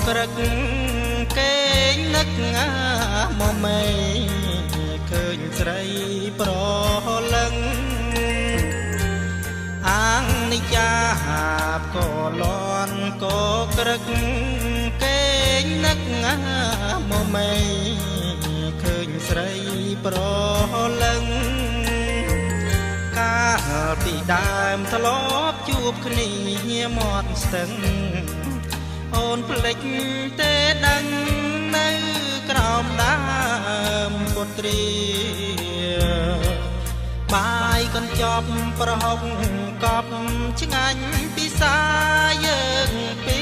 ក្រឹកគេងនឹកមកមេឃើញស្រីប្រលឹងអាងនិយាបក៏លន់ក៏ក្រឹកគេងនឹកមកមេឃើញស្រីប្រលឹងកាលពីដើមធ្លាប់ជួបគ្នាមាត់ស្ទឹងអូនភ្លេចទេដឹងនៅក្រោមដើមពុទ្រាបាយកញ្ចប់ប្រហុកកប់ឆ្ងាញ់ពិសាយើងពី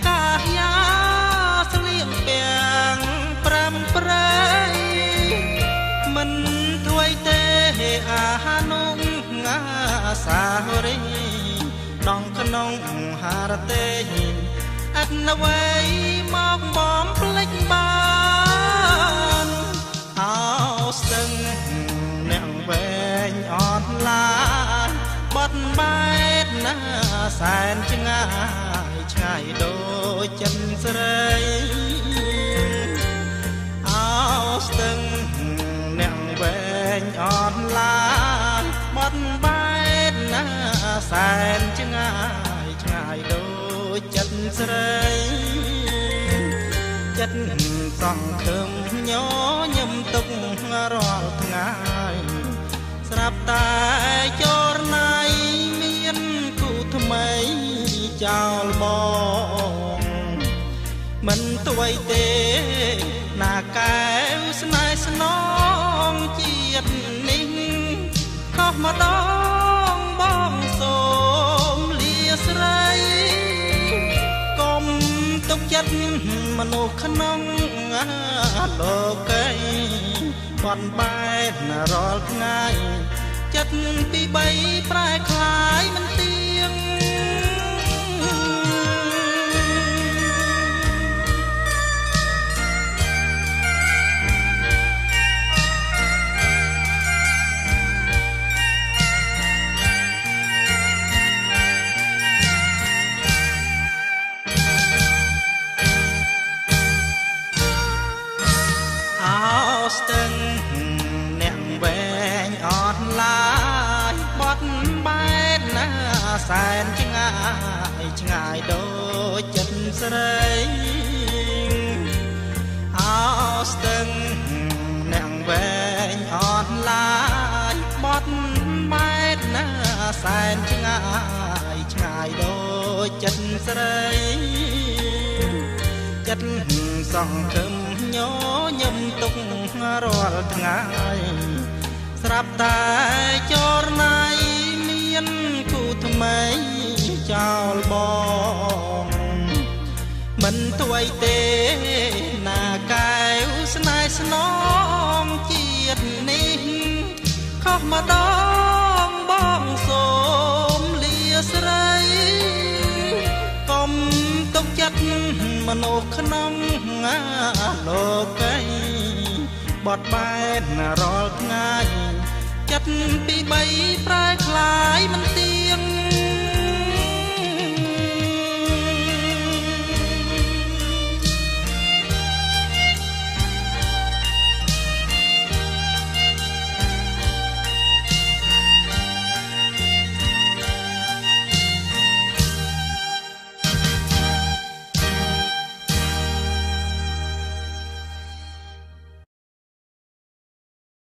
កាយាស្លៀកពាំងប្រាំប្រៃមិនធ្វេទេអានុងាសារីដងក្នុងហារទេអត់អ្វីមកបំភ្លេចបានអោស្ទឹងអ្នកវែងអត់ឡានបត់បែកណាសែនឆ្ងាយឆ្ងាយដូចចិនស្រីអោស្ទឹងអ្នកវែងអត់ឡានបត់បែកណាសែនឆ្ងាយឆ្ងាយដូចចិត្តស្រីចិត្តសង្ឃឹមញញឹមទុករាល់ថ្ងៃស្រាប់តែចរណៃមានគូថ្មីចោលបងមិនត្វីទេណាកែវស្នេហ៍ស្នងជាតិនេះខុសម្ដងបងសូមលាស្រីកុំទុកចិត្តមនុស្សក្នុងលោកីបន់បែករាល់ថ្ងៃចិត្តពីបីប្រែคล้ายមិនទៀងស្ទឹងអ្នកវែងអត់ឡាយបត់បែកណាសែនឆ្ងាយឆ្ងាយដូចចិត្តស្រីអោស្ទឹងអ្នកវែងអត់ឡាយបត់បែកណាសែនឆ្ងាយឆ្ងាយដូចចិត្តស្រីចិត្តសង្ឃឹមញញឹមទុករាល់ថ្ងៃស្រាប់តែចរណៃមានគូថ្មីចោលបងមិនត្វីទេណាកែវស្នេហ៍ស្នងជាតិនេះខុសម្ដងបងសូមលាស្រីកុំទុកចិត្តមនុស្សក្នុងលោកីបត់បែករាល់ថ្ងៃចិត្តពីបីប្រែคล้ายមិនទៀ